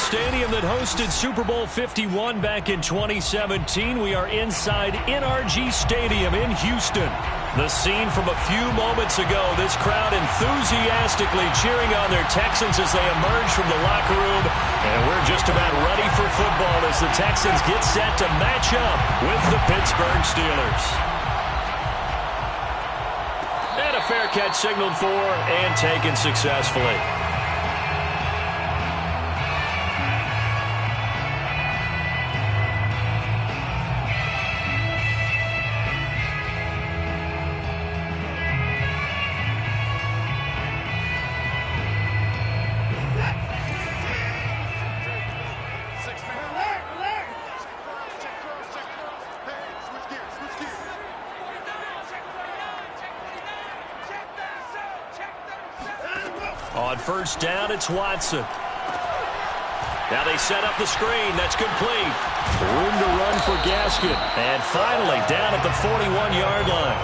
stadium that hosted Super Bowl 51 back in 2017. We are inside NRG Stadium in Houston. The scene from a few moments ago, this crowd enthusiastically cheering on their Texans as they emerge from the locker room. And we're just about ready for football as the Texans get set to match up with the Pittsburgh Steelers. And a fair catch signaled for and taken successfully. On first down, it's Watson. Now they set up the screen. That's complete. Room to run for Gaskin. And finally, down at the 41-yard line.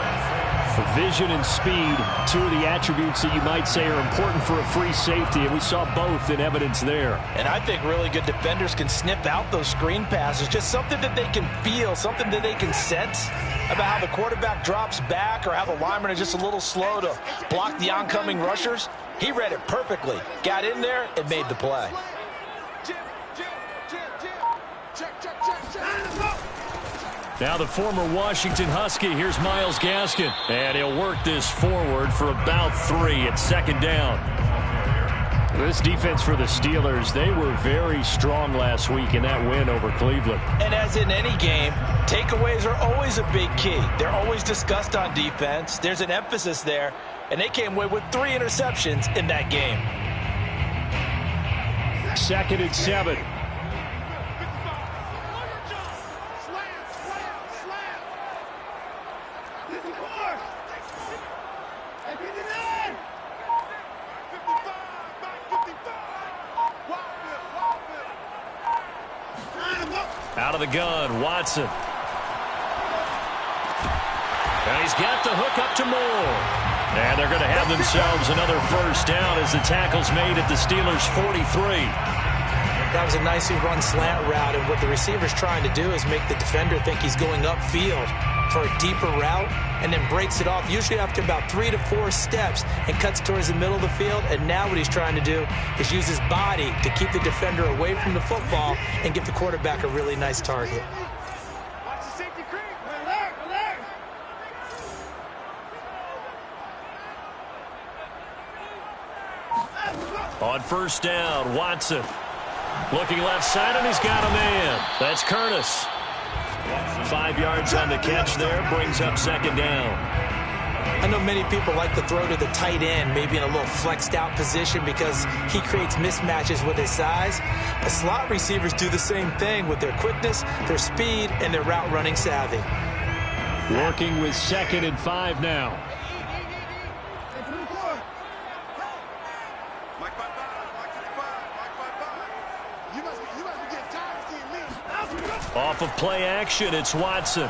Vision and speed, two of the attributes that you might say are important for a free safety, and we saw both in evidence there. And I think really good defenders can snip out those screen passes, just something that they can feel, something that they can sense about how the quarterback drops back or how the linemen are just a little slow to block the oncoming rushers. He read it perfectly, got in there, and made the play. Now the former Washington Husky, here's Myles Gaskin. And he'll work this forward for about 3 at second down. This defense for the Steelers, they were very strong last week in that win over Cleveland. And as in any game, takeaways are always a big key. They're always discussed on defense. There's an emphasis there. And they came away with 3 interceptions in that game. 2nd and 7. Out of the gun, Watson. And he's got the hook up to Moore. And they're going to have themselves another first down as the tackle's made at the Steelers' 43. That was a nicely run slant route, and what the receiver's trying to do is make the defender think he's going upfield for a deeper route, and then breaks it off, usually after about 3 to 4 steps, and cuts towards the middle of the field. And now what he's trying to do is use his body to keep the defender away from the football and give the quarterback a really nice target. On first down, Watson. Looking left side, and he's got a man. That's Curtis. 5 yards on the catch there, brings up second down. I know many people like to throw to the tight end, maybe in a little flexed out position because he creates mismatches with his size. But slot receivers do the same thing with their quickness, their speed, and their route running savvy. Working with 2nd and 5 now. Off of play action, it's Watson.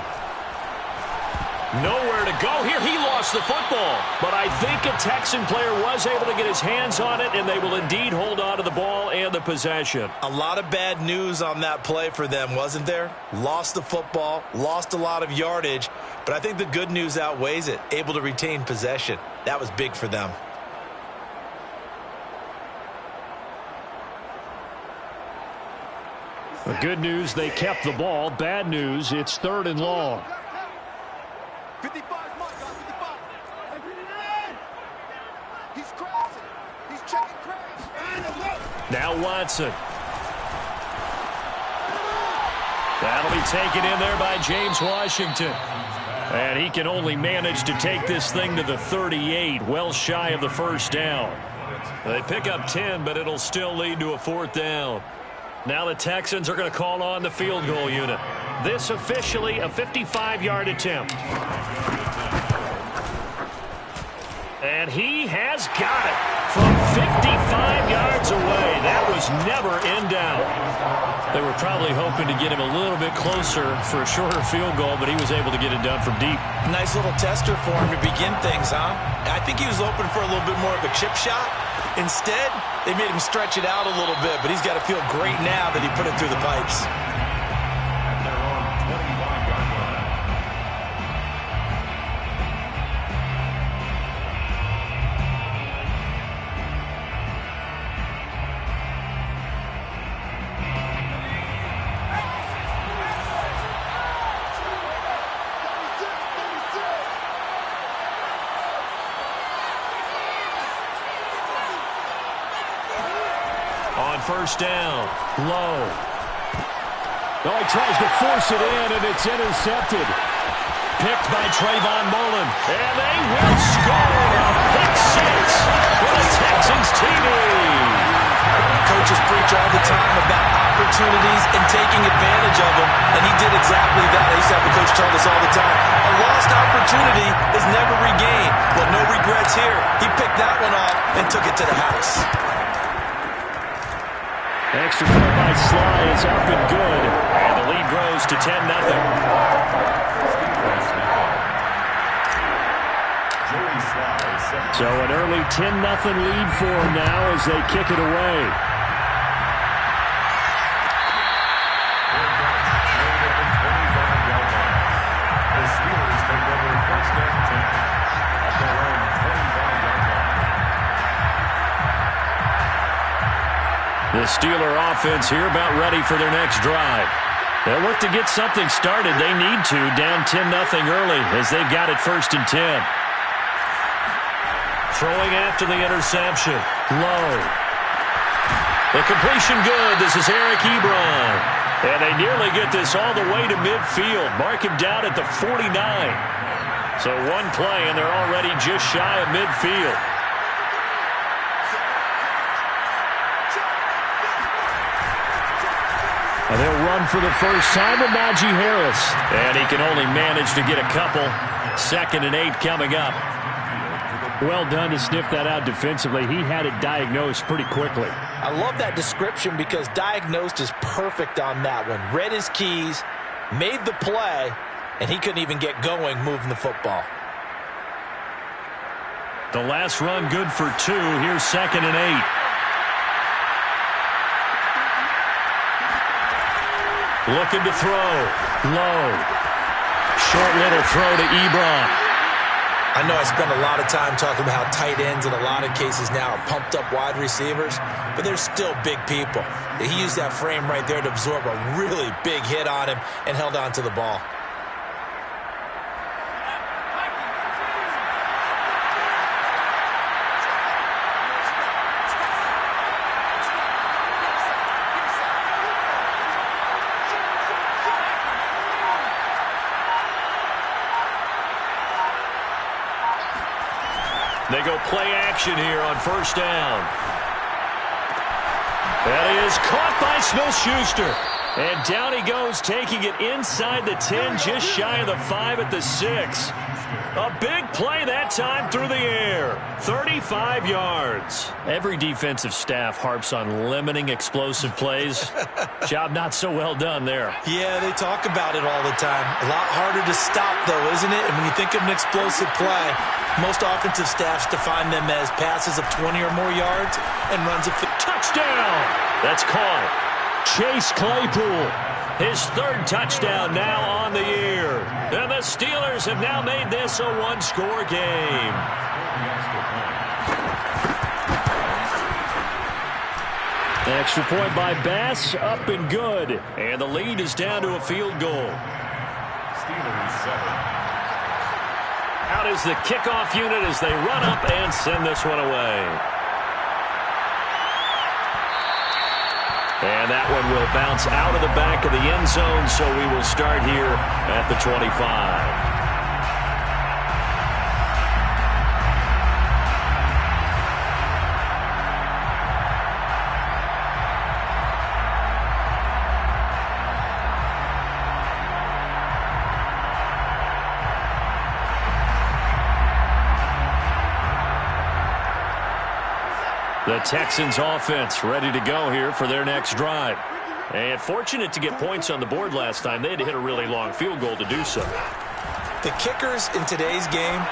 Nowhere to go here. He lost the football. But I think a Texan player was able to get his hands on it, and they will indeed hold on to the ball and the possession. A lot of bad news on that play for them, wasn't there? Lost the football, lost a lot of yardage, but I think the good news outweighs it. Able to retain possession. That was big for them. The good news, they kept the ball. Bad news, it's 3rd and long. 55, he's crossing. He's checking crash. Now Watson. That'll be taken in there by James Washington. And he can only manage to take this thing to the 38, well shy of the first down. They pick up 10, but it'll still lead to a 4th down. Now the Texans are going to call on the field goal unit. This officially a 55-yard attempt. And he has got it from 55 yards away. That was never in doubt. They were probably hoping to get him a little bit closer for a shorter field goal, but he was able to get it done from deep. Nice little tester for him to begin things, huh? I think he was open for a little bit more of a chip shot. Instead, they made him stretch it out a little bit, but he's got to feel great now that he put it through the pipes. First down, low. Oh, he tries to force it in, and it's intercepted. Picked by Trayvon Mullen, and they will score a pick six for the Texans TV. Coaches preach all the time about opportunities and taking advantage of them, and he did exactly that. I used to have a coach tell us all the time, a lost opportunity is never regained. Well, no regrets here. He picked that one off and took it to the house. Extra point by Sly is up and good. And the lead grows to 10-0. So an early 10-0 lead for them now as they kick it away. The Steelers take over first and 10 at their own 25-yard line. The Steeler offense here about ready for their next drive. They'll look to get something started. They need to, down 10-0 early as they've got it 1st and 10. Throwing after the interception. Low. The completion good. This is Eric Ebron. And they nearly get this all the way to midfield. Mark him down at the 49. So one play and they're already just shy of midfield. And they'll run for the first time with Najee Harris. And he can only manage to get a couple. 2nd and 8 coming up. Well done to sniff that out defensively. He had it diagnosed pretty quickly. I love that description because diagnosed is perfect on that one. Read his keys, made the play, and he couldn't even get going moving the football. The last run good for 2. Here's 2nd and 8. Looking to throw. Low. Short little throw to Ebron. I know I spend a lot of time talking about how tight ends in a lot of cases now are pumped up wide receivers, but they're still big people. He used that frame right there to absorb a really big hit on him and held on to the ball. They go play action here on 1st down. That is caught by Smith-Schuster. And down he goes, taking it inside the 10, just shy of the 5 at the 6. A big play that time through the air. 35 yards. Every defensive staff harps on limiting explosive plays. Job not so well done there. Yeah, they talk about it all the time. A lot harder to stop, though, isn't it? And when you think of an explosive play, most offensive staffs define them as passes of 20 or more yards and runs of touchdown. That's caught. Chase Claypool, his 3rd touchdown now on the year. And the Steelers have now made this a one-score game. Extra point by Bass, up and good. And the lead is down to a field goal. Steelers 7. Out is the kickoff unit as they run up and send this one away. And that one will bounce out of the back of the end zone, so we will start here at the 25. The Texans offense ready to go here for their next drive. And fortunate to get points on the board last time. They had to hit a really long field goal to do so. The kickers in today's game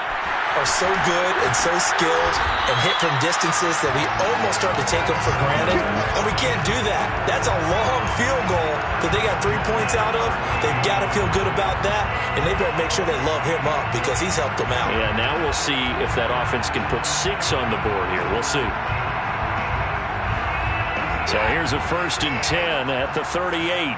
are so good and so skilled and hit from distances that we almost start to take them for granted, and we can't do that. That's a long field goal that they got 3 points out of. They've got to feel good about that, and they better make sure they love him up because he's helped them out. Yeah, now we'll see if that offense can put 6 on the board here. We'll see. So here's a 1st and 10 at the 38.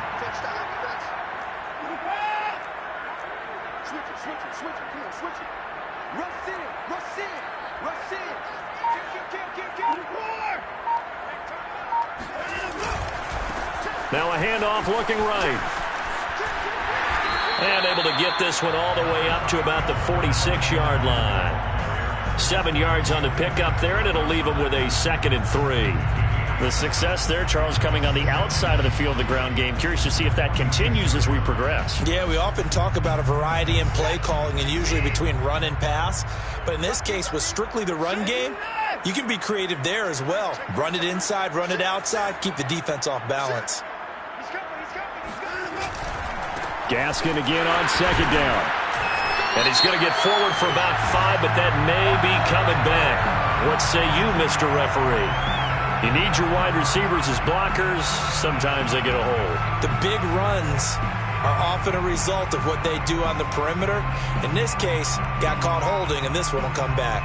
Now a handoff looking right. And able to get this one all the way up to about the 46-yard line. 7 yards on the pickup there, and it'll leave them with a 2nd and 3. The success there, Charles, coming on the outside of the field, the ground game. Curious to see if that continues as we progress. Yeah, we often talk about a variety in play calling and usually between run and pass. But in this case, with strictly the run game, you can be creative there as well. Run it inside, run it outside, keep the defense off balance. Gaskin again on 2nd down. And he's going to get forward for about 5, but that may be coming back. What say you, Mr. Referee? You need your wide receivers as blockers. Sometimes they get a hold. The big runs are often a result of what they do on the perimeter. In this case, got caught holding, and this one will come back.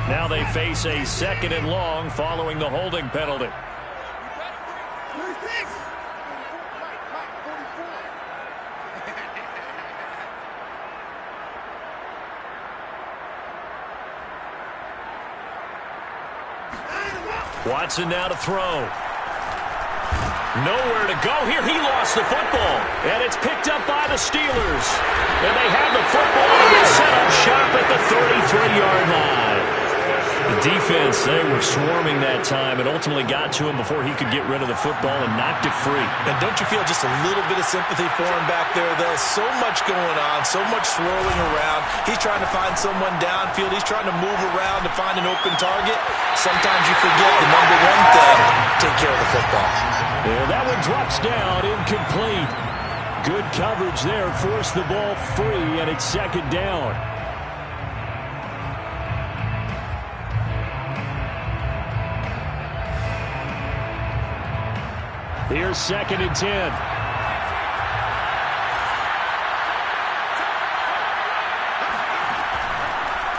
Now they face a 2nd and long following the holding penalty. Watson now to throw. Nowhere to go here. He lost the football. And it's picked up by the Steelers. And they have the football and they set up shop at the 33-yard line. The defense, they were swarming that time and ultimately got to him before he could get rid of the football and knocked it free. And don't you feel just a little bit of sympathy for him back there, though? So much going on, so much swirling around. He's trying to find someone downfield. He's trying to move around to find an open target. Sometimes you forget the number one thing, take care of the football. Yeah, that one drops down, incomplete. Good coverage there, forced the ball free, and it's 2nd down. Here's 2nd and 10.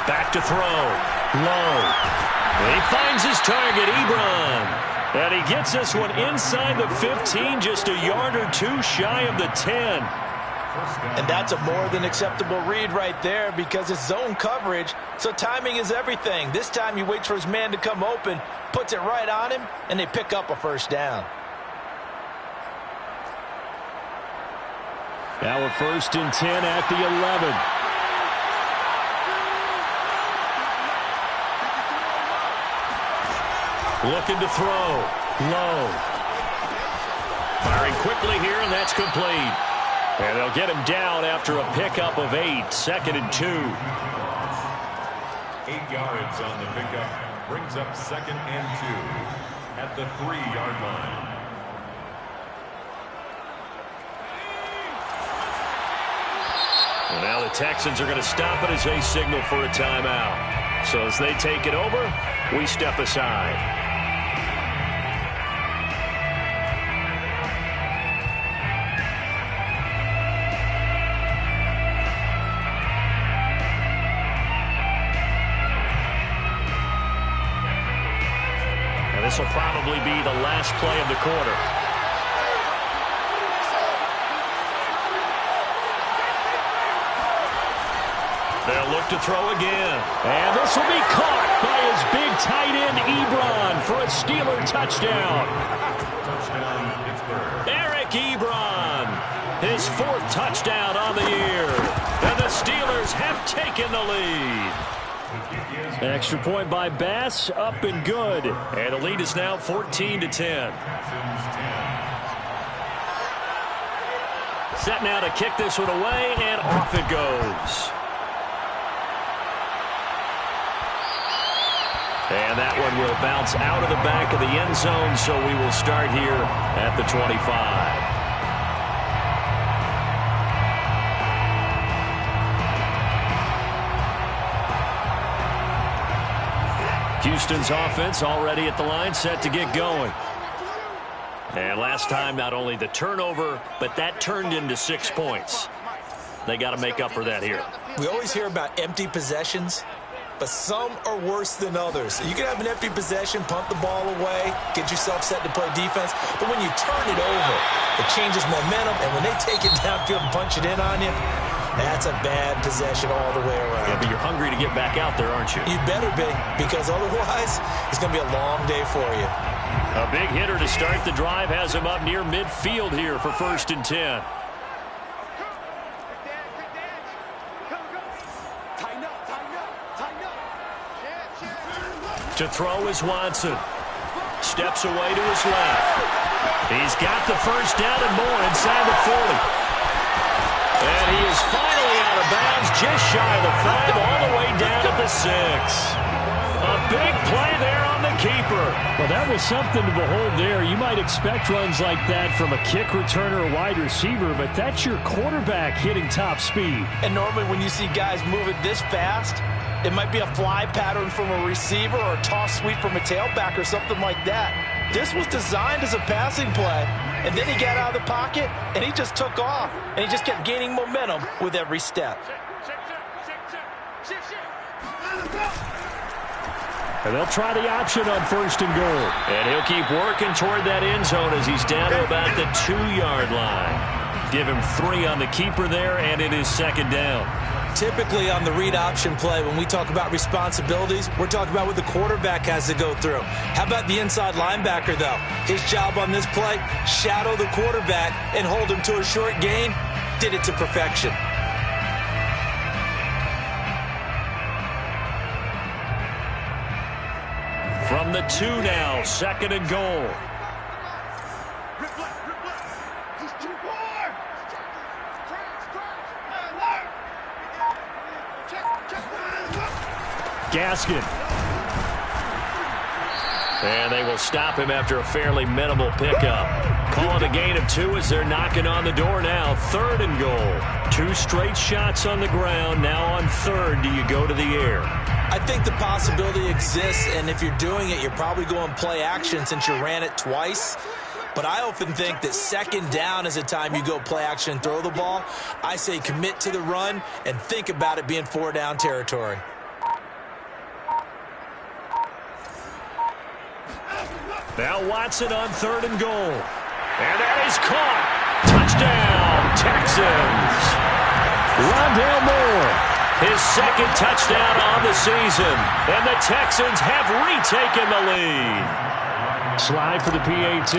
Back to throw. Low. He finds his target, Ebron. And he gets this one inside the 15, just a yard or 2 shy of the 10. And that's a more than acceptable read right there because it's zone coverage, so timing is everything. This time he waits for his man to come open, puts it right on him, and they pick up a 1st down. Now a 1st and 10 at the 11. Looking to throw. Low. Firing quickly here, and that's complete. And they'll get him down after a pickup of 8. 2nd and 2. 8 yards on the pickup. Brings up 2nd and 2 at the 3-yard line. Well, now the Texans are going to stop it as they signal for a timeout. So as they take it over, we step aside. And this will probably be the last play of the quarter. They'll look to throw again. And this will be caught by his big tight end, Ebron, for a Steeler touchdown. Touchdown, Pittsburgh. Eric Ebron, his 4th touchdown on the year. And the Steelers have taken the lead. Extra point by Bass, up and good. And the lead is now 14-10. Set now to kick this one away, and off it goes. And that one will bounce out of the back of the end zone, so we will start here at the 25. Houston's offense already at the line, set to get going. And last time, not only the turnover, but that turned into 6 points. They got to make up for that here. We always hear about empty possessions, but some are worse than others. You can have an empty possession, punt the ball away, get yourself set to play defense, but when you turn it over, it changes momentum, and when they take it downfield and punch it in on you, that's a bad possession all the way around. Yeah, but you're hungry to get back out there, aren't you? You better be, because otherwise, it's going to be a long day for you. A big hitter to start the drive has him up near midfield here for 1st and 10. To throw is Watson. Steps away to his left. He's got the first down and more inside the 40. And he is finally out of bounds, just shy of the 5, all the way down at the 6. A big play there on the keeper. Well, that was something to behold there. You might expect runs like that from a kick returner or wide receiver, but that's your quarterback hitting top speed. And normally when you see guys moving this fast, it might be a fly pattern from a receiver or a toss sweep from a tailback or something like that. This was designed as a passing play, and then he got out of the pocket, and he just took off, and he just kept gaining momentum with every step. And they'll try the option on 1st and goal. And he'll keep working toward that end zone as he's down to about the 2-yard line. Give him 3 on the keeper there, and it is 2nd down. Typically on the read option play, when we talk about responsibilities, we're talking about what the quarterback has to go through. How about the inside linebacker, though? His job on this play, shadow the quarterback and hold him to a short gain. Did it to perfection. From the 2 now, 2nd and goal. Gaskin. And they will stop him after a fairly minimal pickup. Calling a gain of 2 as they're knocking on the door now. 3rd and goal. 2 straight shots on the ground. Now on 3rd, do you go to the air? I think the possibility exists, and if you're doing it, you're probably going play action since you ran it twice. But I often think that 2nd down is a time you go play action and throw the ball. I say commit to the run and think about it being 4-down territory. Now Watson on 3rd and goal. And that is caught. Touchdown, Texans. Rondale Moore. His 2nd touchdown on the season. And the Texans have retaken the lead. Slide for the PAT.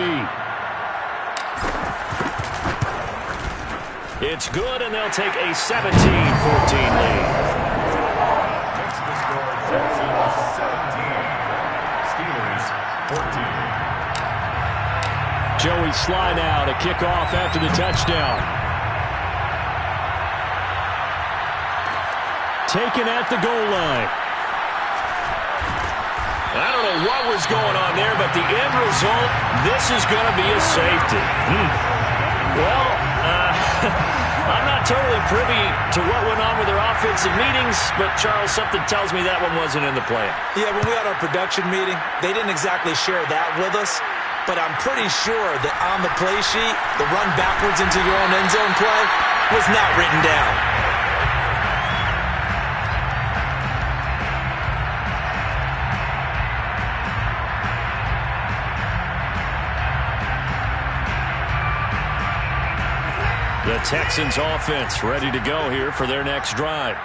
It's good, and they'll take a 17-14 lead. Texans score. Texans 17. Steelers 14. Joey Sly now to kick off after the touchdown. Taken at the goal line. I don't know what was going on there, but the end result, this is going to be a safety. Well, I'm not totally privy to what went on with their offensive meetings, but Charles, something tells me that one wasn't in the plan. Yeah, when we had our production meeting, they didn't exactly share that with us, but I'm pretty sure that on the play sheet, the run backwards into your own end zone play was not written down. The Texans offense ready to go here for their next drive.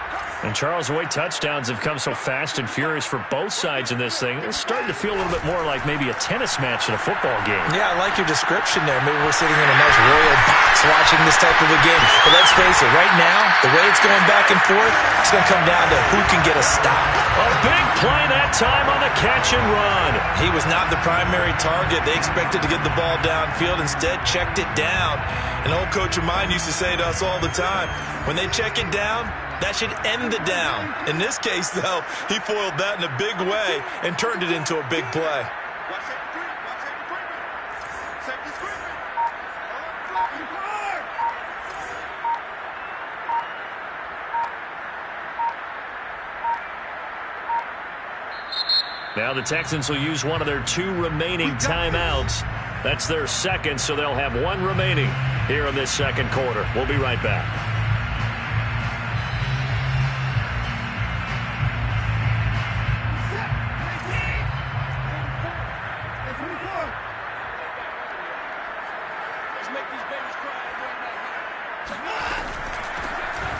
And Charles, the way touchdowns have come so fast and furious for both sides in this thing, it's starting to feel a little bit more like maybe a tennis match in a football game. Yeah, I like your description there. Maybe we're sitting in a nice royal box watching this type of a game. But let's face it, right now, the way it's going back and forth, it's going to come down to who can get a stop. A big play that time on the catch and run. He was not the primary target. They expected to get the ball downfield. Instead, checked it down. An old coach of mine used to say to us all the time, when they check it down, That should end the down. In this case, though, he foiled that in a big way and turned it into a big play. Now the Texans will use one of their 2 remaining timeouts. That's their second, so they'll have 1 remaining here in this second quarter. We'll be right back.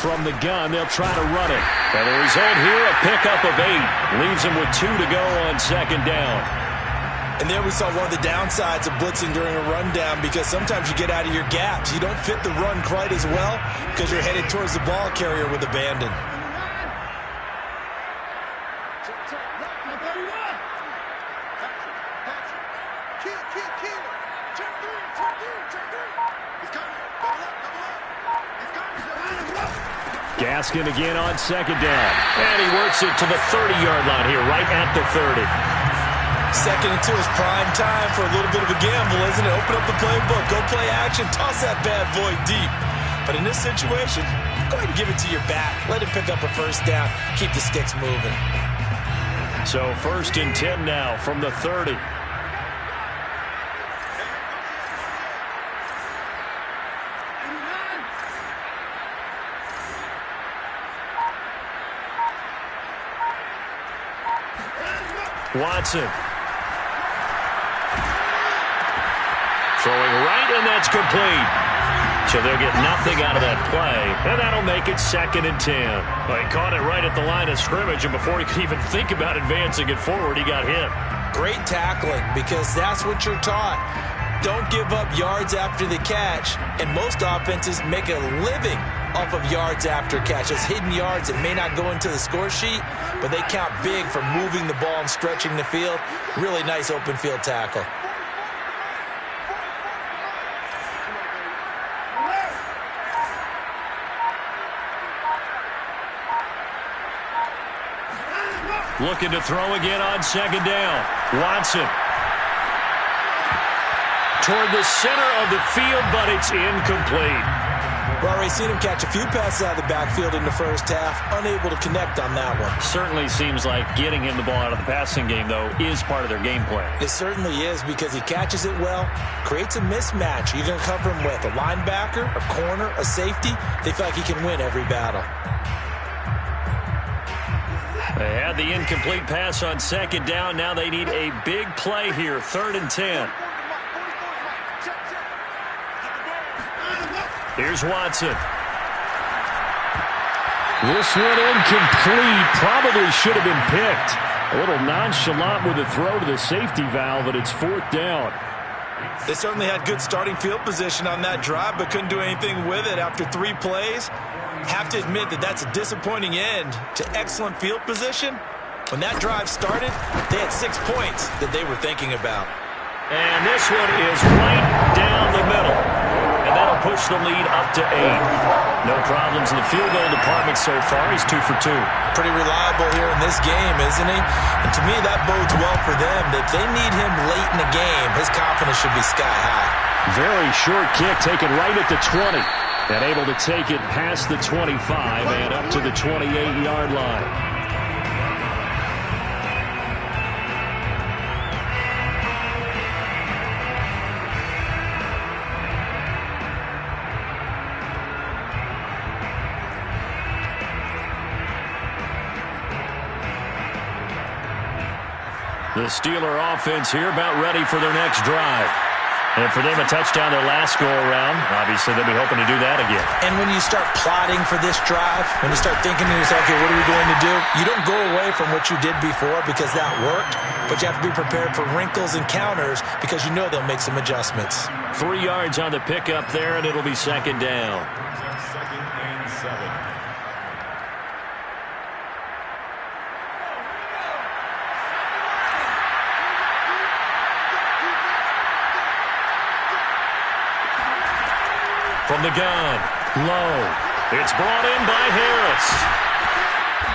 From the gun, they'll try to run it. And the result here, a pickup of 8. Leaves them with 2 to go on second down. And there we saw one of the downsides of blitzing during a rundown, because sometimes you get out of your gaps. You don't fit the run quite as well because you're headed towards the ball carrier with abandon. Gaskin again on second down. And he works it to the 30-yard line here, right at the 30. Second and 2 is prime time for a little bit of a gamble, isn't it? Open up the playbook, go play action, toss that bad boy deep. But in this situation, go ahead and give it to your back. Let him pick up a first down. Keep the sticks moving. So 1st and 10 now from the 30. Watson. Throwing right, and that's complete. So they'll get nothing out of that play, and that'll make it 2nd and 10. Well, he caught it right at the line of scrimmage, and before he could even think about advancing it forward, he got hit. Great tackling, because that's what you're taught. Don't give up yards after the catch, and most offenses make a living off of yards after catch. Those hidden yards that may not go into the score sheet, but they count big for moving the ball and stretching the field. Really nice open field tackle. Looking to throw again on second down. Watson. Toward the center of the field, but it's incomplete. We've already seen him catch a few passes out of the backfield in the first half, unable to connect on that one. Certainly seems like getting him the ball out of the passing game, though, is part of their game plan. It certainly is, because he catches it well, creates a mismatch. You're going to cover him with a linebacker, a corner, a safety. They feel like he can win every battle. They had the incomplete pass on second down. Now they need a big play here, 3rd and 10. Here's Watson. This one incomplete. Probably should have been picked. A little nonchalant with a throw to the safety valve, but it's 4th down. They certainly had good starting field position on that drive, but couldn't do anything with it after 3 plays. Have to admit that that's a disappointing end to excellent field position. When that drive started, they had 6 points that they were thinking about. And this one is right down the middle. And that'll push the lead up to 8. No problems in the field goal department so far. He's 2 for 2. Pretty reliable here in this game, isn't he? And to me, that bodes well for them. If they need him late in the game, his confidence should be sky high. Very short kick, taken right at the 20. And able to take it past the 25 and up to the 28-yard line. The Steeler offense here about ready for their next drive. And for them, a touchdown their last go-around. Obviously, they'll be hoping to do that again. And when you start plotting for this drive, when you start thinking to yourself, okay, what are we going to do? You don't go away from what you did before because that worked, but you have to be prepared for wrinkles and counters because you know they'll make some adjustments. 3 yards on the pickup there, and it'll be second down. 2nd and 7. From the gun, low, It's brought in by Harris.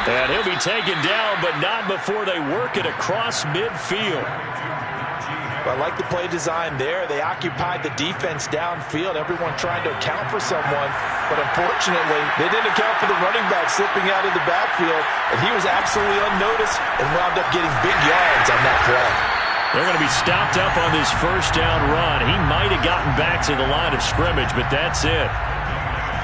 And he'll be taken down, but not before they work it across midfield. I like the play design there. They occupied the defense downfield, everyone trying to account for someone. But unfortunately, they didn't account for the running back slipping out of the backfield, and he was absolutely unnoticed and wound up getting big yards on that play. They're going to be stopped up on this first down run. He might have gotten back to the line of scrimmage, but that's it.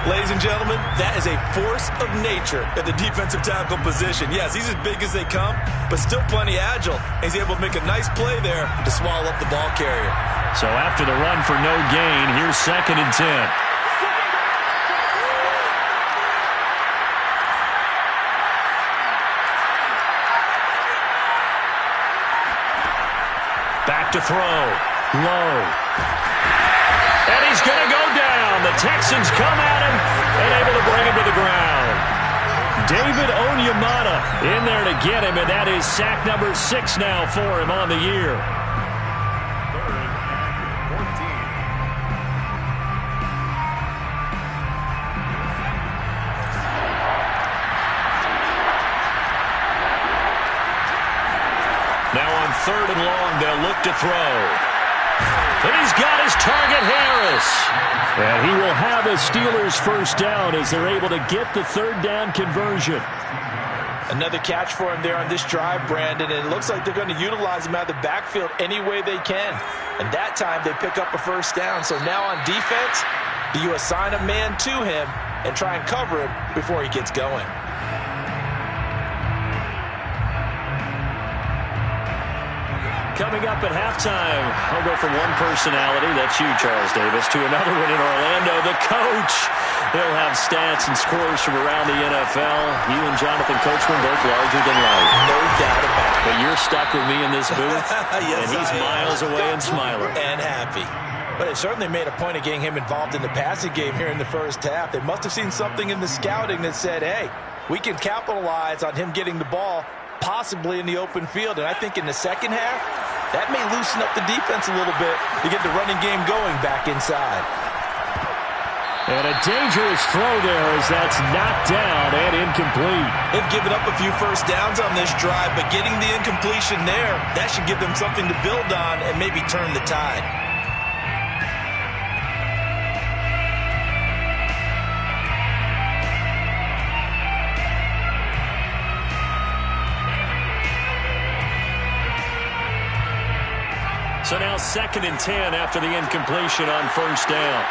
Ladies and gentlemen, that is a force of nature at the defensive tackle position. Yes, he's as big as they come, but still plenty agile. He's able to make a nice play there to swallow up the ball carrier. So after the run for no gain, here's 2nd and 10. Back to throw. Low. And he's going to go down. The Texans come at him and able to bring him to the ground. David Onyemata in there to get him, and that is sack number 6 now for him on the year. Now on 3rd and long, they'll look to throw. And he's got his target, Harris. And he will have a Steelers first down as they're able to get the 3rd down conversion. Another catch for him there on this drive, Brandon, and it looks like they're going to utilize him out of the backfield any way they can. And that time they pick up a first down. So now on defense, do you assign a man to him and try and cover him before he gets going? Coming up at halftime, I'll go from one personality, that's you, Charles Davis, to another one in Orlando, the coach. He'll have stats and scores from around the NFL. You and Jonathan Coachman both larger than life. No doubt about it. But you're stuck with me in this booth, yes, and he's miles away and smiling. And happy. But it certainly made a point of getting him involved in the passing game here in the first half. They must have seen something in the scouting that said, hey, we can capitalize on him getting the ball possibly in the open field. And I think in the second half, that may loosen up the defense a little bit to get the running game going back inside. And a dangerous throw there as that's knocked down and incomplete. They've given up a few first downs on this drive, but getting the incompletion there, that should give them something to build on and maybe turn the tide. So now 2nd and 10 after the incompletion on first down.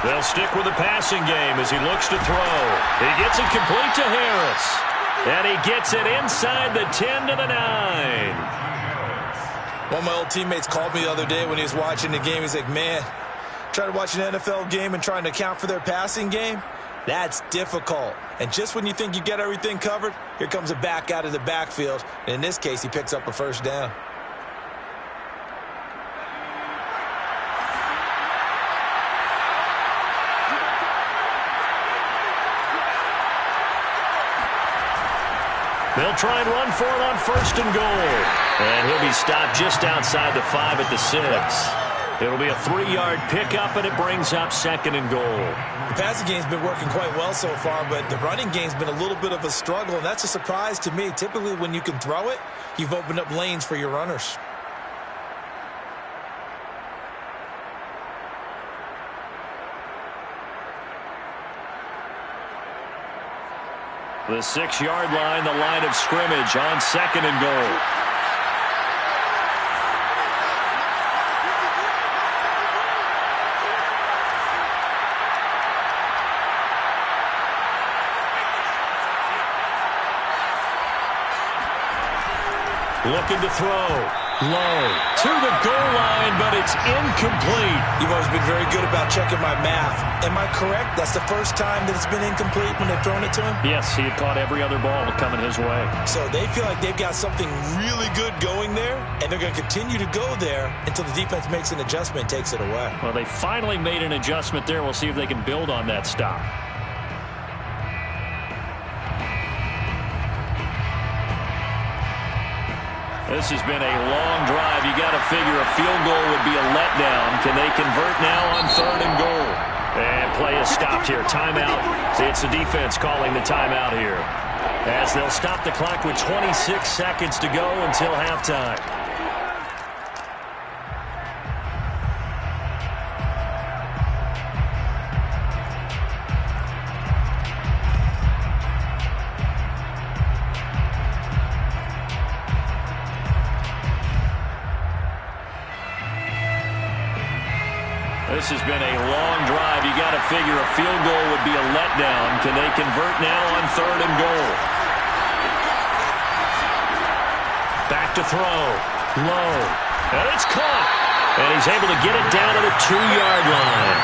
They'll stick with the passing game as he looks to throw. He gets it complete to Harris. And he gets it inside the 10 to the 9. One of my old teammates called me the other day when he was watching the game. He's like, man, trying to watch an NFL game and trying to account for their passing game, that's difficult. And just when you think you get everything covered, here comes a back out of the backfield. And in this case, he picks up a first down. They'll try and run for it on 1st and goal. And he'll be stopped just outside the 5 at the 6. It'll be a 3-yard pickup, and it brings up 2nd and goal. The passing game's been working quite well so far, but the running game's been a little bit of a struggle, and that's a surprise to me. Typically, when you can throw it, you've opened up lanes for your runners. The 6-yard line, the line of scrimmage on 2nd and goal. Looking to throw. Low to the goal line, but it's incomplete. You've always been very good about checking my math. Am I correct? That's the first time that it's been incomplete when they've thrown it to him? Yes, he had caught every other ball coming his way. So they feel like they've got something really good going there, and they're going to continue to go there until the defense makes an adjustment and takes it away. Well, they finally made an adjustment there. We'll see if they can build on that stop. This has been a long drive. You got to figure a field goal would be a letdown. Can they convert now on 3rd and goal? And play is stopped here. Timeout. It's the defense calling the timeout here, as they'll stop the clock with 26 seconds to go until halftime. This has been a long drive. You got to figure a field goal would be a letdown. Can they convert now on 3rd and goal? Back to throw. Low. And it's caught. And he's able to get it down to the 2-yard line.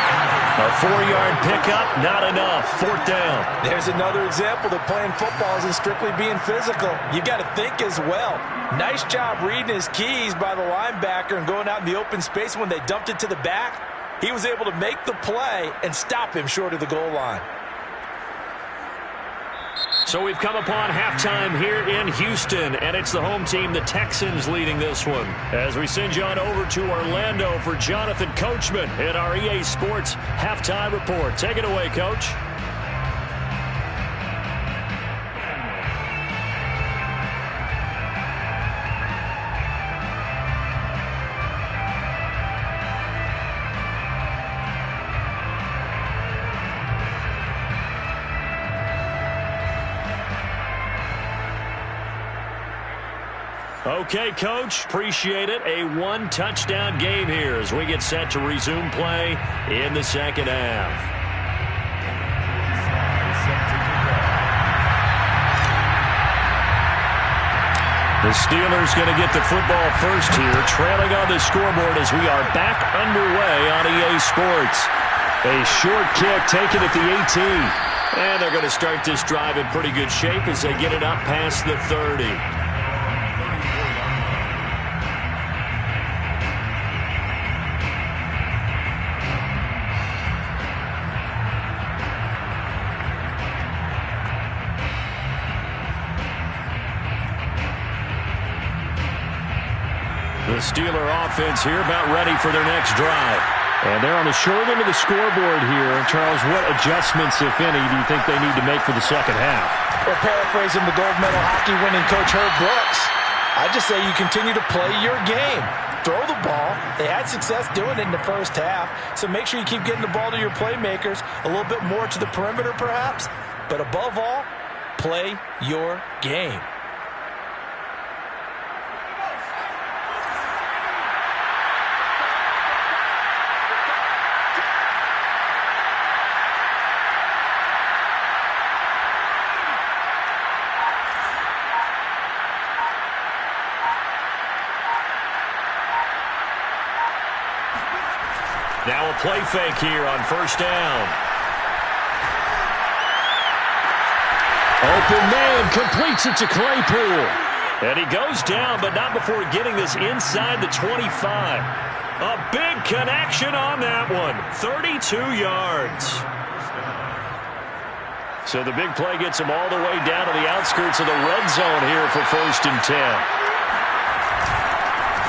A 4-yard pickup, not enough. 4th down. There's another example that playing football isn't strictly being physical. You got to think as well. Nice job reading his keys by the linebacker and going out in the open space. When they dumped it to the back, he was able to make the play and stop him short of the goal line. So we've come upon halftime here in Houston, and it's the home team, the Texans, leading this one. As we send you on over to Orlando for Jonathan Coachman in our EA Sports Halftime Report. Take it away, Coach. Okay, Coach, appreciate it. A 1-touchdown game here as we get set to resume play in the second half. The Steelers going to get the football first here, trailing on the scoreboard as we are back underway on EA Sports. A short kick taken at the 18. And they're going to start this drive in pretty good shape as they get it up past the 30. The Steeler offense here about ready for their next drive. And they're on the short end of the scoreboard here. Charles, what adjustments, if any, do you think they need to make for the second half? Well, paraphrasing the gold medal hockey winning coach Herb Brooks, I just say you continue to play your game. Throw the ball. They had success doing it in the first half, so make sure you keep getting the ball to your playmakers, a little bit more to the perimeter perhaps, but above all, play your game. Now a play fake here on first down. Open man completes it to Claypool. And he goes down, but not before getting this inside the 25. A big connection on that one. 32 yards. So the big play gets him all the way down to the outskirts of the red zone here for 1st and 10.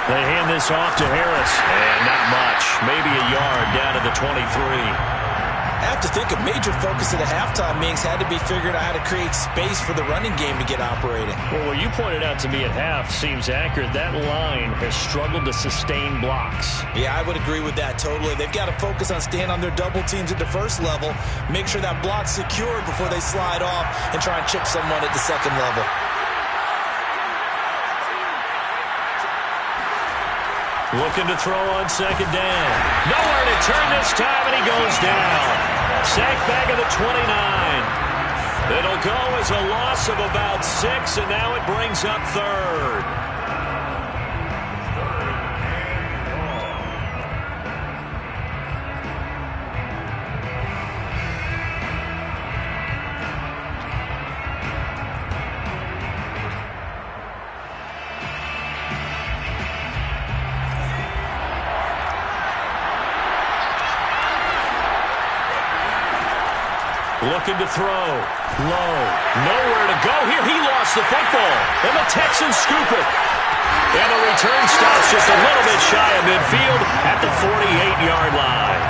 They hand this off to Harris, and not much. Maybe a yard down to the 23. I have to think a major focus of the halftime meetings had to be figuring out how to create space for the running game to get operating. Well, what you pointed out to me at half seems accurate. That line has struggled to sustain blocks. Yeah, I would agree with that totally. They've got to focus on staying on their double teams at the first level, make sure that block's secured before they slide off and try and chip someone at the second level. Looking to throw on second down. Nowhere to turn this time, and he goes down. Sacked back at the 29. It'll go as a loss of about 6, and now it brings up 3rd. Looking to throw. Low. Nowhere to go here. He lost the football. And the Texans scoop it. And the return stops just a little bit shy of midfield at the 48-yard line.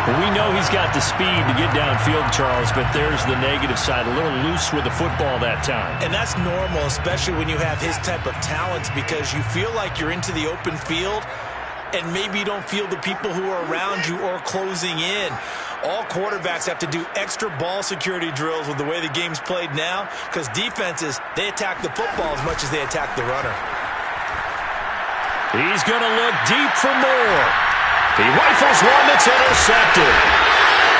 We know he's got the speed to get downfield, Charles, but there's the negative side. A little loose with the football that time. And that's normal, especially when you have his type of talents, because you feel like you're into the open field and maybe you don't feel the people who are around you or closing in. All quarterbacks have to do extra ball security drills with the way the game's played now, because defenses, they attack the football as much as they attack the runner. He's going to look deep for more. He rifles one that's intercepted.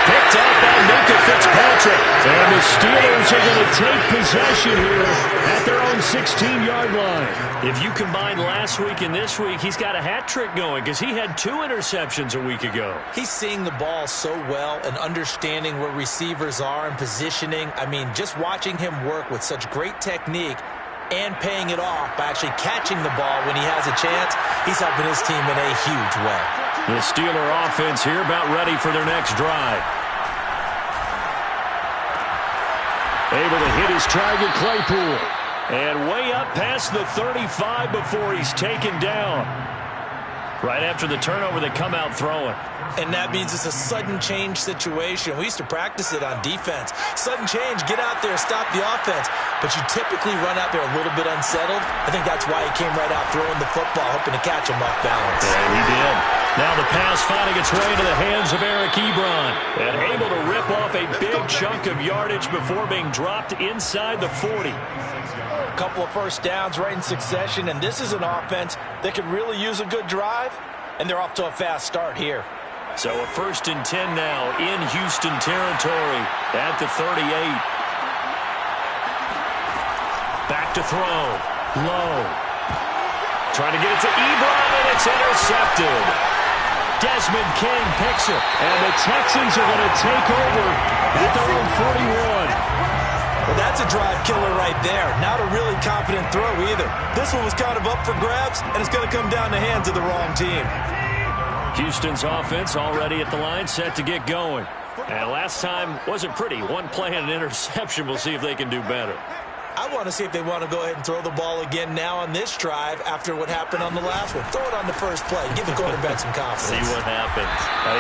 Picked up by Minka Fitzpatrick. And the Steelers are going to take possession here at their own 16-yard line. If you combine last week and this week, he's got a hat trick going because he had 2 interceptions a week ago. He's seeing the ball so well and understanding where receivers are and positioning. I mean, just watching him work with such great technique and paying it off by actually catching the ball when he has a chance, he's helping his team in a huge way. The Steeler offense here about ready for their next drive. Able to hit his target, Claypool. And way up past the 35 before he's taken down. Right after the turnover, they come out throwing. And that means it's a sudden change situation. We used to practice it on defense. Sudden change, get out there, stop the offense. But you typically run out there a little bit unsettled. I think that's why he came right out throwing the football, hoping to catch him off balance. And he did. Now the pass finding its way into the hands of Eric Ebron. And able to rip off a big chunk of yardage before being dropped inside the 40. A couple of first downs right in succession, and this is an offense that could really use a good drive, and they're off to a fast start here. So a 1st and 10 now in Houston territory at the 38. Back to throw. Low. Trying to get it to Ebron, and it's intercepted. Desmond King picks it. And the Texans are going to take over at their own 41. Well, that's a drive killer right there. Not a really confident throw either. This one was kind of up for grabs, and it's going to come down the hands of the wrong team. Houston's offense already at the line, set to get going. And last time wasn't pretty. One play and an interception. We'll see if they can do better. I want to see if they want to go ahead and throw the ball again now on this drive after what happened on the last one. Throw it on the first play. Give the quarterback some confidence. See what happens.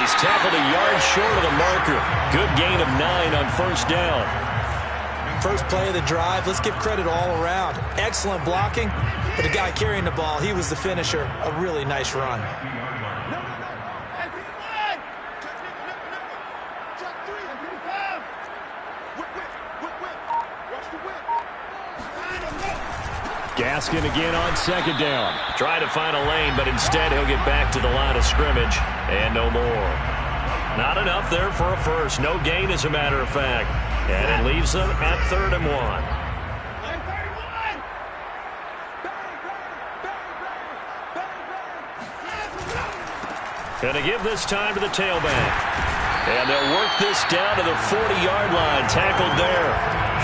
He's tackled a yard short of the marker. Good gain of 9 on first down. First play of the drive. Let's give credit all around. Excellent blocking, but the guy carrying the ball, he was the finisher. A really nice run. Gaskin again on 2nd down. Try to find a lane, but instead he'll get back to the line of scrimmage and no more. Not enough there for a first. No gain, as a matter of fact. And it leaves them at 3rd and 1. Going to give this time to the tailback. And they'll work this down to the 40-yard line. Tackled there.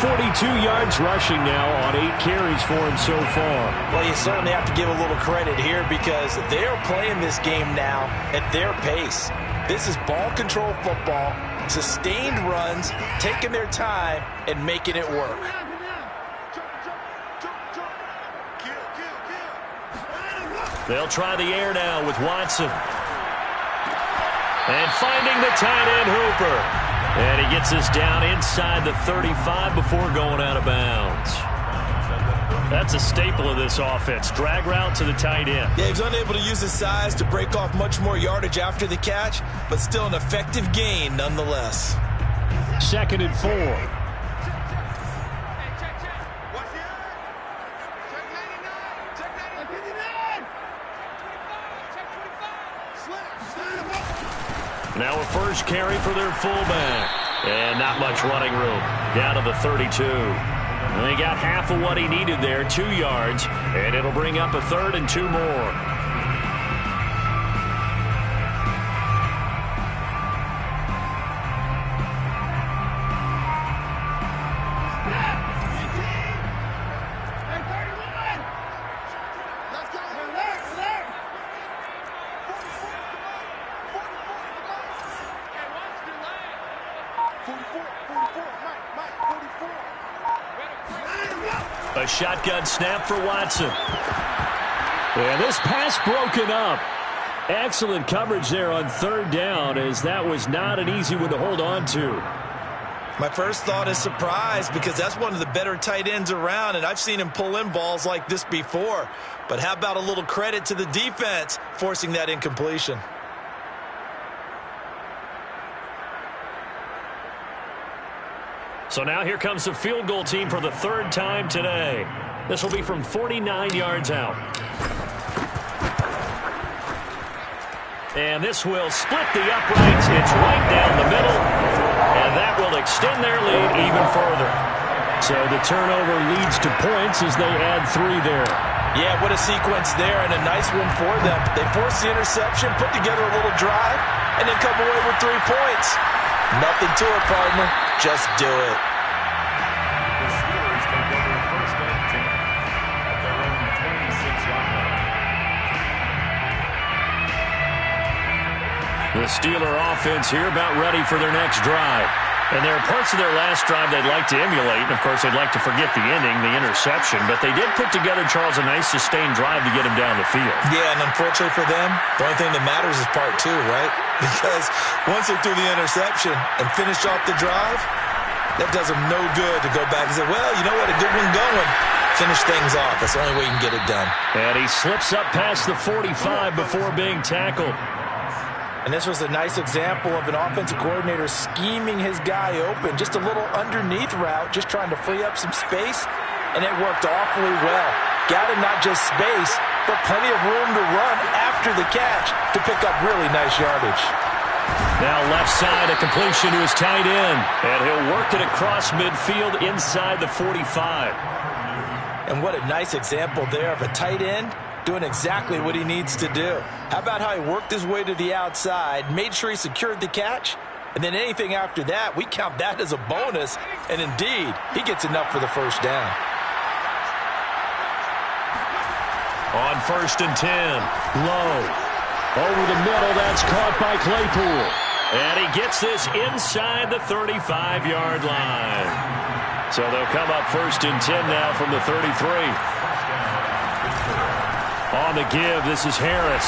42 yards rushing now on 8 carries for him so far. Well, you certainly have to give a little credit here because they're playing this game now at their pace. This is ball control football, sustained runs, taking their time and making it work. They'll try the air now with Watson. And finding the tight end Hooper. And he gets us down inside the 35 before going out of bounds. That's a staple of this offense. Drag route to the tight end. Yeah, he's unable to use his size to break off much more yardage after the catch, but still an effective gain nonetheless. 2nd and 4. Now a first carry for their fullback. And not much running room. Down to the 32. And they got half of what he needed there, 2 yards. And it'll bring up a 3rd and 2 more. A shotgun snap for Watson. And this pass broken up. Excellent coverage there on third down, as that was not an easy one to hold on to. My first thought is surprise, because that's one of the better tight ends around, and I've seen him pull in balls like this before. But how about a little credit to the defense forcing that incompletion? So now here comes the field goal team for the third time today. This will be from 49 yards out. And this will split the uprights. It's right down the middle. And that will extend their lead even further. So the turnover leads to points as they add 3 there. Yeah, what a sequence there, and a nice one for them. They force the interception, put together a little drive, and then come away with 3 points. Nothing to it, partner. Just do it. The Steelers take over first and 10 at their own 26-yard line. The Steeler offense here about ready for their next drive. And there are parts of their last drive they'd like to emulate. And, of course, they'd like to forget the ending, the interception. But they did put together, Charles, a nice sustained drive to get him down the field. Yeah, and unfortunately for them, the only thing that matters is part 2, right? Because once they threw the interception and finished off the drive, that does them no good to go back and say, well, you know what, a good one going. Finish things off. That's the only way you can get it done. And he slips up past the 45 before being tackled. And this was a nice example of an offensive coordinator scheming his guy open. Just a little underneath route, just trying to free up some space, and it worked awfully well. Got him not just space, but plenty of room to run after the catch to pick up really nice yardage. Now left side, a completion to his tight end. And he'll work it across midfield inside the 45. And what a nice example there of a tight end doing exactly what he needs to do. How about how he worked his way to the outside, made sure he secured the catch, and then anything after that, we count that as a bonus. And indeed, he gets enough for the first down. On first and 10, Low. Over the middle, that's caught by Claypool. and he gets this inside the 35-yard line. So they'll come up first and 10 now from the 33. On the give, this is Harris.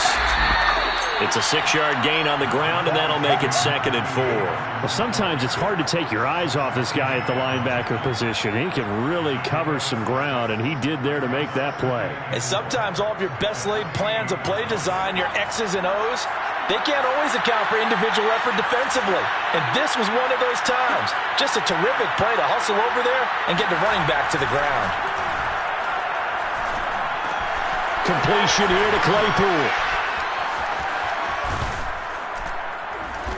It's a 6-yard gain on the ground, and that'll make it 2nd and 4. Well, sometimes it's hard to take your eyes off this guy at the linebacker position. He can really cover some ground, and he did there to make that play. And sometimes all of your best laid plans of play design, your X's and O's, they can't always account for individual effort defensively. And this was one of those times. Just a terrific play to hustle over there and get the running back to the ground. Completion here to Claypool.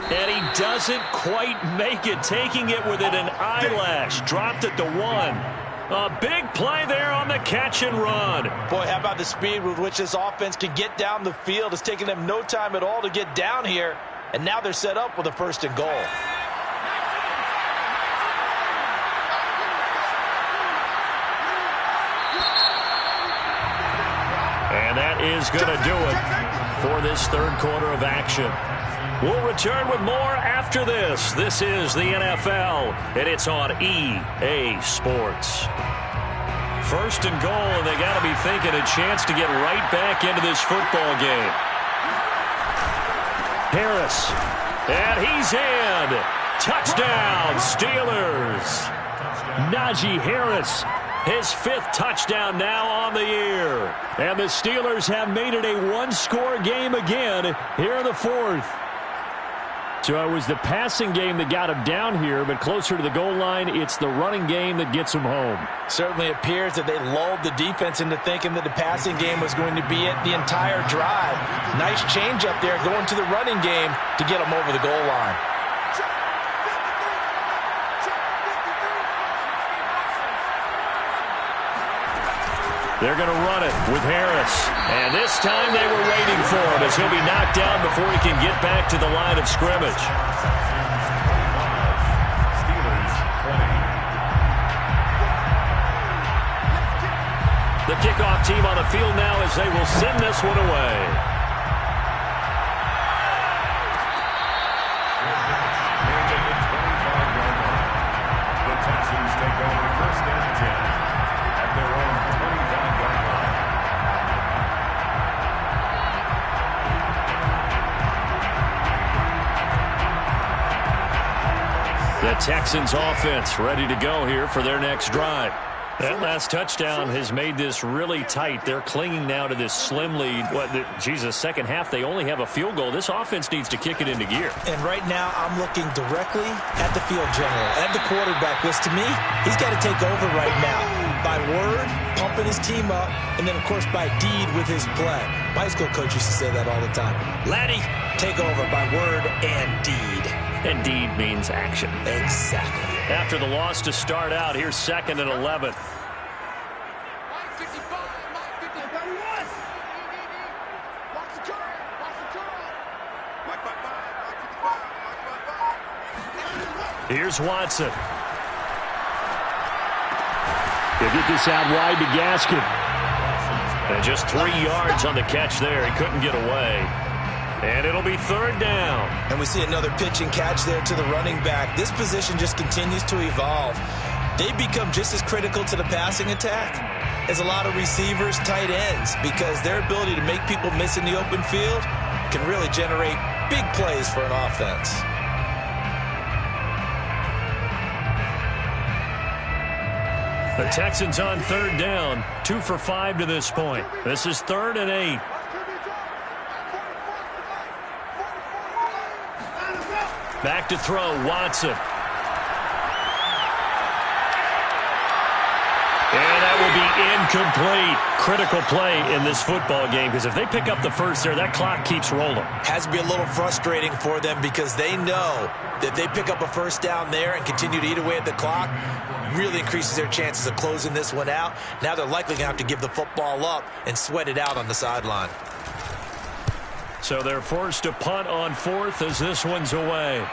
And he doesn't quite make it, taking it within an eyelash. Dropped it to 1. A big play there on the catch and run. Boy, how about the speed with which this offense can get down the field? It's taken them no time at all to get down here. And now they're set up with a 1st and goal. And that is going to do it for this third quarter of action. We'll return with more after this. This is the NFL, and it's on EA Sports. 1st and goal, and they got to be thinking a chance to get right back into this football game. Harris, and he's in. Touchdown, Steelers. Najee Harris. His 5th touchdown now on the year. And the Steelers have made it a one-score game again here in the 4th. So it was the passing game that got him down here, but closer to the goal line, it's the running game that gets him home. Certainly appears that they lulled the defense into thinking that the passing game was going to be it the entire drive. Nice change up there going to the running game to get them over the goal line. They're going to run it with Harris. And this time they were waiting for him as he'll be knocked down before he can get back to the line of scrimmage. Steelers 20. The kickoff team on the field now as they will send this one away. The Texans take over 1st and 10 at their own 25-yard line. The Texans offense ready to go here for their next drive. That last touchdown has made this really tight. They're clinging now to this slim lead. Second half, they only have a field goal. This offense needs to kick it into gear. And right now, I'm looking directly at the field general, at the quarterback, which to me, he's got to take over right now. By word, pumping his team up, and then, of course, by deed with his play. My high school coach used to say that all the time. Laddie, take over by word and deed. And deed means action. Exactly. After the loss to start out, here's 2nd and 11. Here's Watson. He'll get this out wide to Gaskin. And just 3 yards on the catch there. He couldn't get away. And it'll be 3rd down. And we see another pitch and catch there to the running back. This position just continues to evolve. They become just as critical to the passing attack as a lot of receivers, tight ends, because their ability to make people miss in the open field can really generate big plays for an offense. The Texans on 3rd down, 2 for 5 to this point. This is 3rd and 8. Back to throw, Watson. And that will be incomplete. Critical play in this football game, because if they pick up the first there, that clock keeps rolling. Has to be a little frustrating for them because they know that they pick up a first down there and continue to eat away at the clock, really increases their chances of closing this one out. Now they're likely going to have to give the football up and sweat it out on the sideline. So they're forced to punt on 4th as this one's away.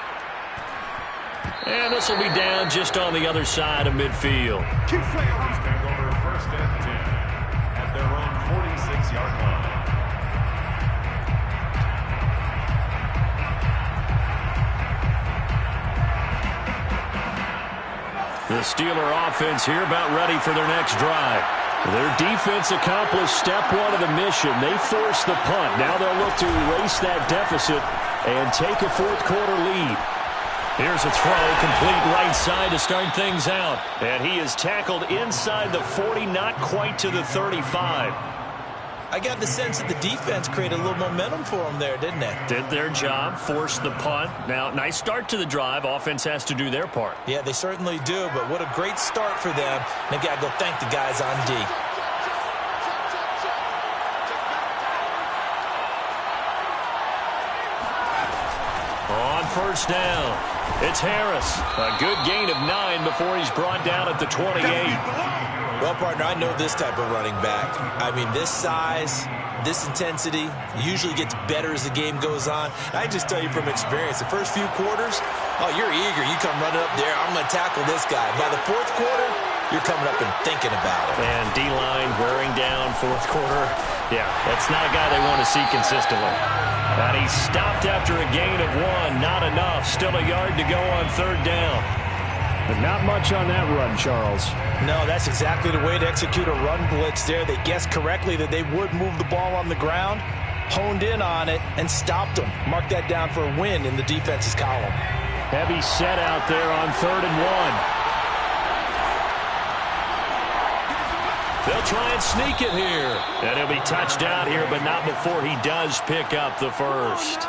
And this will be down just on the other side of midfield. Please take over 1st and 10 at their own 46-yard line. The Steeler offense here about ready for their next drive. Their defense accomplished step 1 of the mission. They forced the punt. Now they'll look to erase that deficit and take a 4th quarter lead. Here's a throw, complete right side to start things out. And he is tackled inside the 40, not quite to the 35. I got the sense that the defense created a little momentum for them there, didn't they? Did their job, forced the punt. Now, nice start to the drive. Offense has to do their part. Yeah, they certainly do, but what a great start for them. They've got to go thank the guys on D. On 1st down, it's Harris. A good gain of 9 before he's brought down at the 28. Well, partner, I know this type of running back. I mean, this size, this intensity usually gets better as the game goes on. I just tell you from experience, the first few quarters, oh, you're eager. You come running up there, I'm going to tackle this guy. By the 4th quarter, you're coming up and thinking about it. And D-line wearing down 4th quarter. Yeah, that's not a guy they want to see consistently. And he stopped after a gain of 1. Not enough. Still a yard to go on 3rd down. But not much on that run, Charles. No, that's exactly the way to execute a run blitz there. They guessed correctly that they would move the ball on the ground, honed in on it, and stopped them. Mark that down for a win in the defense's column. Heavy set out there on 3rd and 1. They'll try and sneak it here. And he'll be touched out here, but not before he does pick up the first.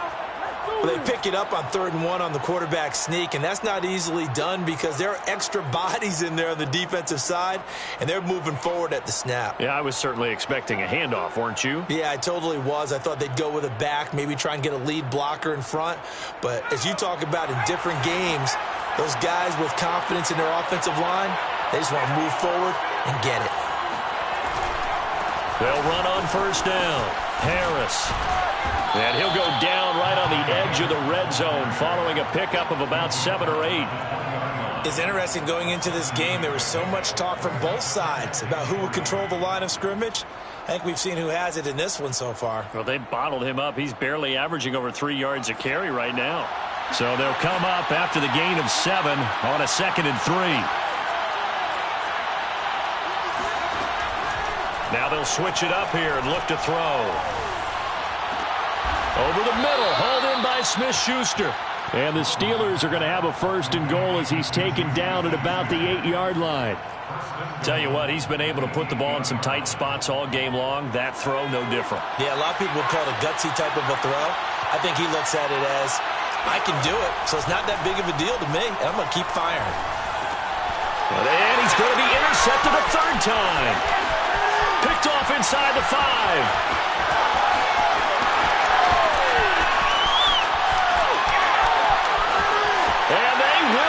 Well, they pick it up on 3rd and 1 on the quarterback sneak, and that's not easily done because there are extra bodies in there on the defensive side, and they're moving forward at the snap. Yeah, I was certainly expecting a handoff, weren't you? Yeah, I totally was. I thought they'd go with a back, maybe try and get a lead blocker in front. But as you talk about in different games, those guys with confidence in their offensive line, they just want to move forward and get it. They'll run on 1st down. Harris. And he'll go down right on the edge of the red zone following a pickup of about 7 or 8. It's interesting going into this game. There was so much talk from both sides about who would control the line of scrimmage. I think we've seen who has it in this one so far. Well, they bottled him up. He's barely averaging over 3 yards a carry right now. So they'll come up after the gain of 7 on a 2nd and 3. Now they'll switch it up here and look to throw. Over the middle, hauled in by Smith-Schuster. And the Steelers are going to have a 1st and goal as he's taken down at about the 8-yard line. Tell you what, he's been able to put the ball in some tight spots all game long. That throw, no different. Yeah, a lot of people would call it a gutsy type of a throw. I think he looks at it as, I can do it, so it's not that big of a deal to me, and I'm going to keep firing. And he's going to be intercepted a 3rd time. Picked off inside the 5.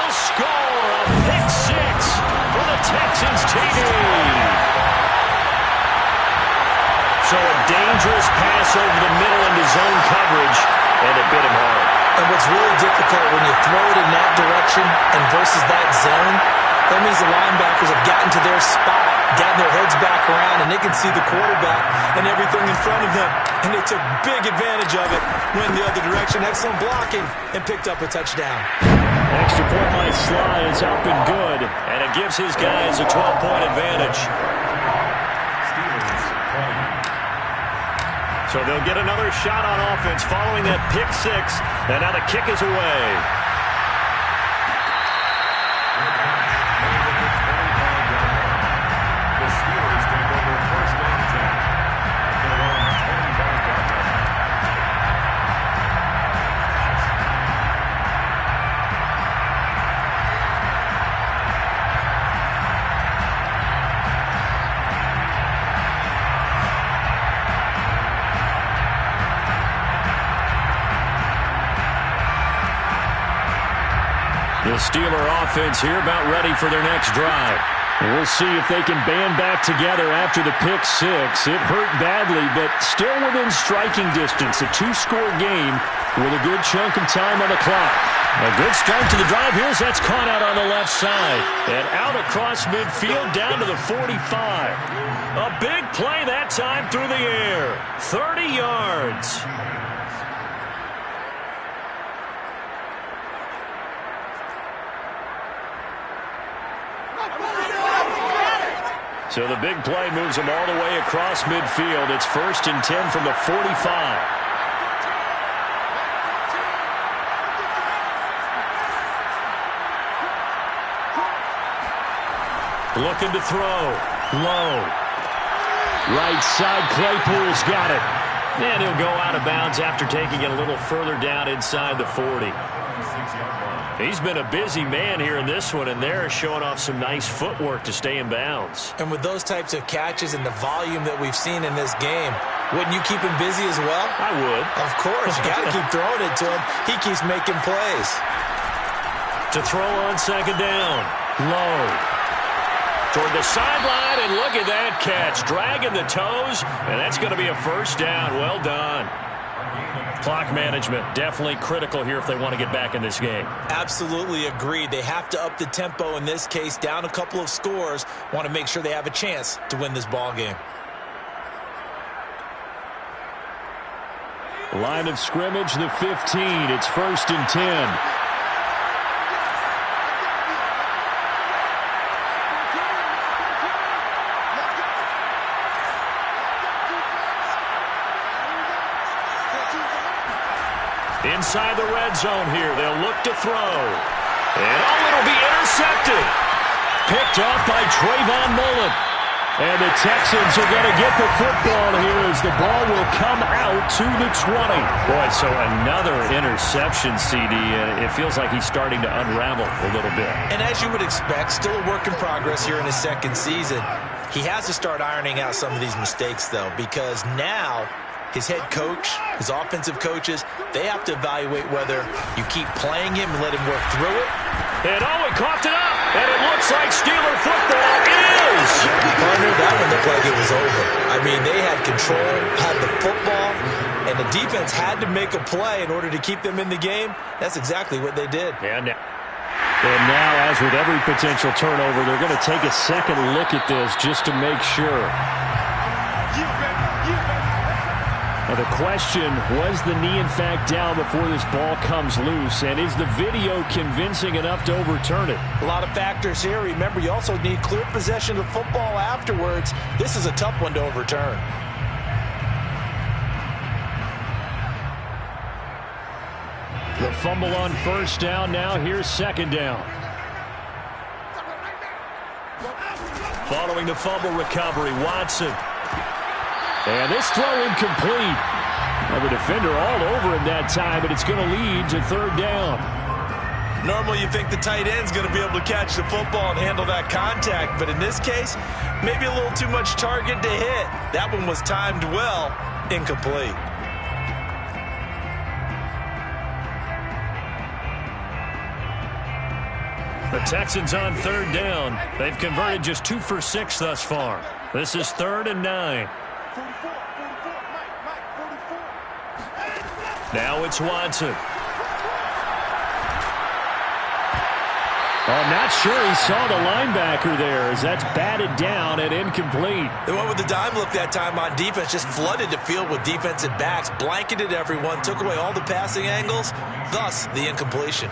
Score a pick 6 for the Texans TD. So a dangerous pass over the middle into zone coverage, and it bit him hard. And what's really difficult when you throw it in that direction and versus that zone, that means the linebackers have gotten to their spot, gotten their heads back around, and they can see the quarterback and everything in front of them. And they took big advantage of it, went the other direction, excellent blocking, and picked up a touchdown. Extra point by Sly is up and good. And it gives his guys a 12-point advantage. Steelers 20. So they'll get another shot on offense following that pick 6. And now the kick is away. The Steelers take over 1st and 10 at their own 25-yard line. The Steeler offense here about ready for their next drive. We'll see if they can band back together after the pick 6. It hurt badly, but still within striking distance. A 2-score game with a good chunk of time on the clock. A good start to the drive here as that's caught out on the left side. And out across midfield down to the 45. A big play that time through the air. 30 yards. So the big play moves them all the way across midfield. It's 1st and 10 from the 45. Looking to throw. Low. Right side, Claypool's got it. And he'll go out of bounds after taking it a little further down inside the 40. 6-yard line. He's been a busy man here in this one, and they're showing off some nice footwork to stay in bounds. And with those types of catches and the volume that we've seen in this game, wouldn't you keep him busy as well? I would. Of course. You got to keep throwing it to him. He keeps making plays. To throw on 2nd down. Low. Toward the sideline, and look at that catch. Dragging the toes, and that's going to be a 1st down. Well done. Clock management definitely critical here if they want to get back in this game. Absolutely agreed. They have to up the tempo in this case, down a couple of scores. Want to make sure they have a chance to win this ball game. Line of scrimmage, the 15. It's 1st and 10. Inside the red zone here. They'll look to throw. And it'll be intercepted. Picked off by Trayvon Mullen. And the Texans are going to get the football here as the ball will come out to the 20. Boy, so another interception, CD, and it feels like he's starting to unravel a little bit. And as you would expect, still a work in progress here in his 2nd season. He has to start ironing out some of these mistakes, though, because now his head coach, his offensive coaches, they have to evaluate whether you keep playing him and let him work through it. And he coughed it up, and it looks like Steeler football. It is! Partner, that one looked like it was over. I mean, they had control, had the football, and the defense had to make a play in order to keep them in the game. That's exactly what they did. And now, as with every potential turnover, they're going to take a second look at this just to make sure. Now the question, was the knee in fact down before this ball comes loose? And is the video convincing enough to overturn it? A lot of factors here. Remember, you also need clear possession of the football afterwards. This is a tough one to overturn. The fumble on first down. Now here's second down. Following the fumble recovery, Watson. And this throw incomplete. Now the defender all over him that time, but it's going to lead to third down. Normally you think the tight end's going to be able to catch the football and handle that contact, but in this case, maybe a little too much target to hit. That one was timed well, incomplete. The Texans on third down. They've converted just 2 for 6 thus far. This is 3rd and 9. Now it's Watson. I'm not sure he saw the linebacker there as that's batted down and incomplete. They went with the dime look that time on defense, just flooded the field with defensive backs, blanketed everyone, took away all the passing angles, thus the incompletion.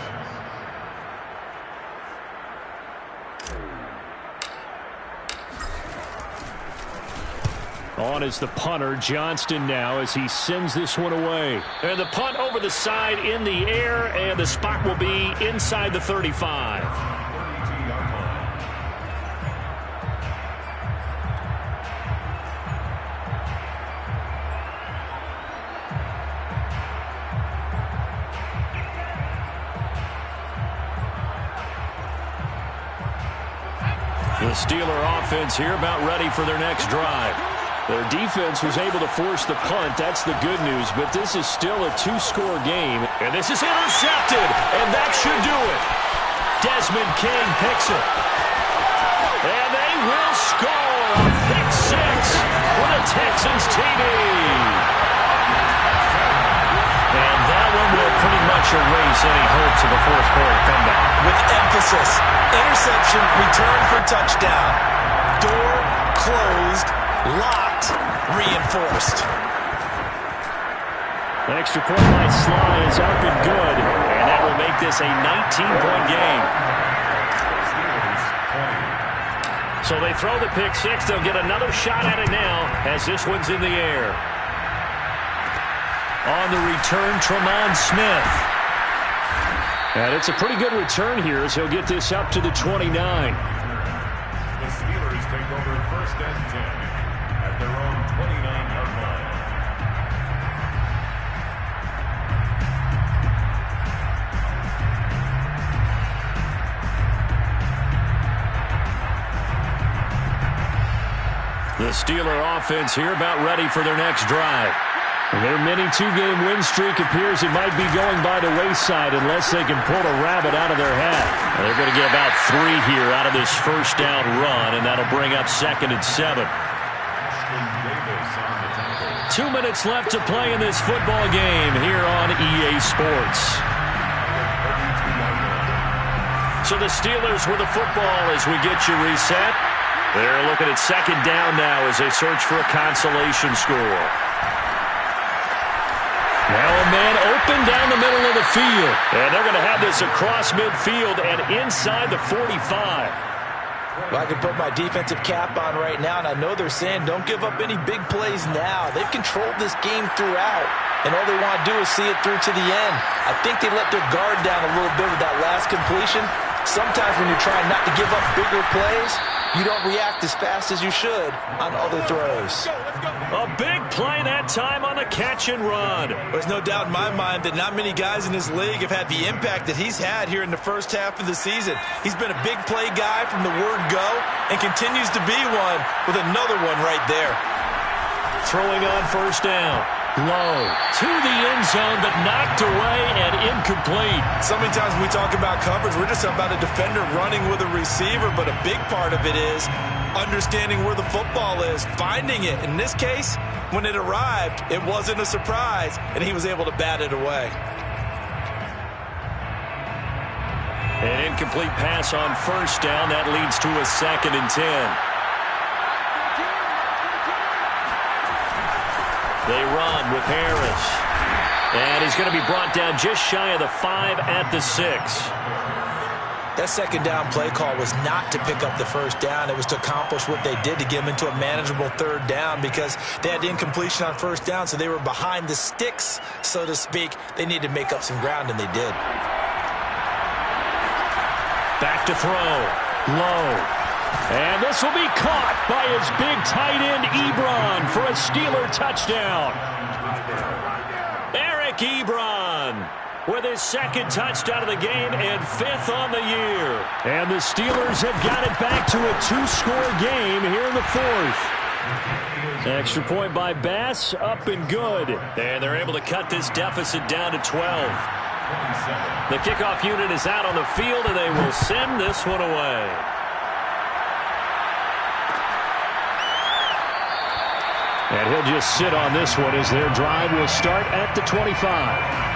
On is the punter, Johnston now, as he sends this one away. And the punt over the side in the air, and the spot will be inside the 35. The Steeler offense here about ready for their next drive. Their defense was able to force the punt. That's the good news, but this is still a 2-score game. And this is intercepted, and that should do it. Desmond King picks it. And they will score a pick 6 for the Texans TD. And that one will pretty much erase any hopes of a fourth-quarter comeback. With emphasis, interception, return for touchdown. Door closed, locked, reinforced. The extra point by Sly is up and good, and that will make this a 19-point game. So they throw the pick 6. They'll get another shot at it now as this one's in the air. On the return, Tremont Smith. And it's a pretty good return here as he'll get this up to the 29. The Steelers take over 1st and 10 at their own 29-yard line. The Steeler offense here about ready for their next drive. Their mini 2-game win streak appears it might be going by the wayside unless they can pull a rabbit out of their hat. They're going to get about 3 here out of this first down run, and that'll bring up 2nd and 7. 2 minutes left to play in this football game here on EA Sports. So the Steelers with the football as we get you reset. They're looking at 2nd down now as they search for a consolation score. Now a man open down the middle of the field. And they're going to have this across midfield and inside the 45. Well, I can put my defensive cap on right now, and I know they're saying don't give up any big plays now. They've controlled this game throughout, and all they want to do is see it through to the end. I think they let their guard down a little bit with that last completion. Sometimes when you're trying not to give up bigger plays, you don't react as fast as you should on other throws. A big play that time on the catch and run. There's no doubt in my mind that not many guys in this league have had the impact that he's had here in the first half of the season. He's been a big play guy from the word go and continues to be one with another one right there. Throwing on first down. Low to the end zone, but knocked away and incomplete. So many times when we talk about coverage, we're just talking about a defender running with a receiver, but a big part of it is understanding where the football is, finding it. In this case, when it arrived, it wasn't a surprise, and he was able to bat it away. An incomplete pass on first down. That leads to a 2nd and 10. They run with Harris. And he's going to be brought down just shy of the 5 at the 6. That second down play call was not to pick up the first down. It was to accomplish what they did, to get them into a manageable third down, because they had incompletion on first down, so they were behind the sticks, so to speak. They needed to make up some ground, and they did. Back to throw. Low. And this will be caught by his big tight end, Ebron, for a Steeler touchdown. Eric Ebron with his second touchdown of the game and 5th on the year. And the Steelers have got it back to a 2-score game here in the 4th. Extra point by Bass, up and good. And they're able to cut this deficit down to 12. The kickoff unit is out on the field, and they will send this one away. And he'll just sit on this one as their drive will start at the 25.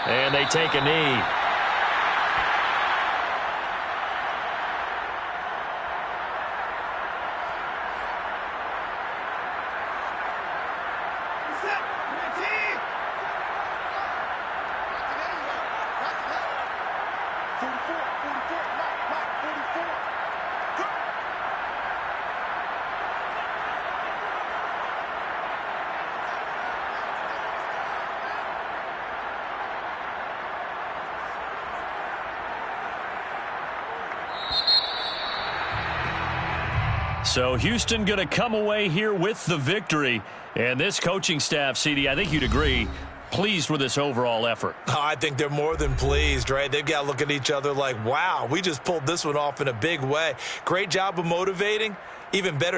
And they take a knee. So Houston going to come away here with the victory. And this coaching staff, CD, I think you'd agree, pleased with this overall effort. Oh, I think they're more than pleased, right? They've got to look at each other like, wow, we just pulled this one off in a big way. Great job of motivating. Even better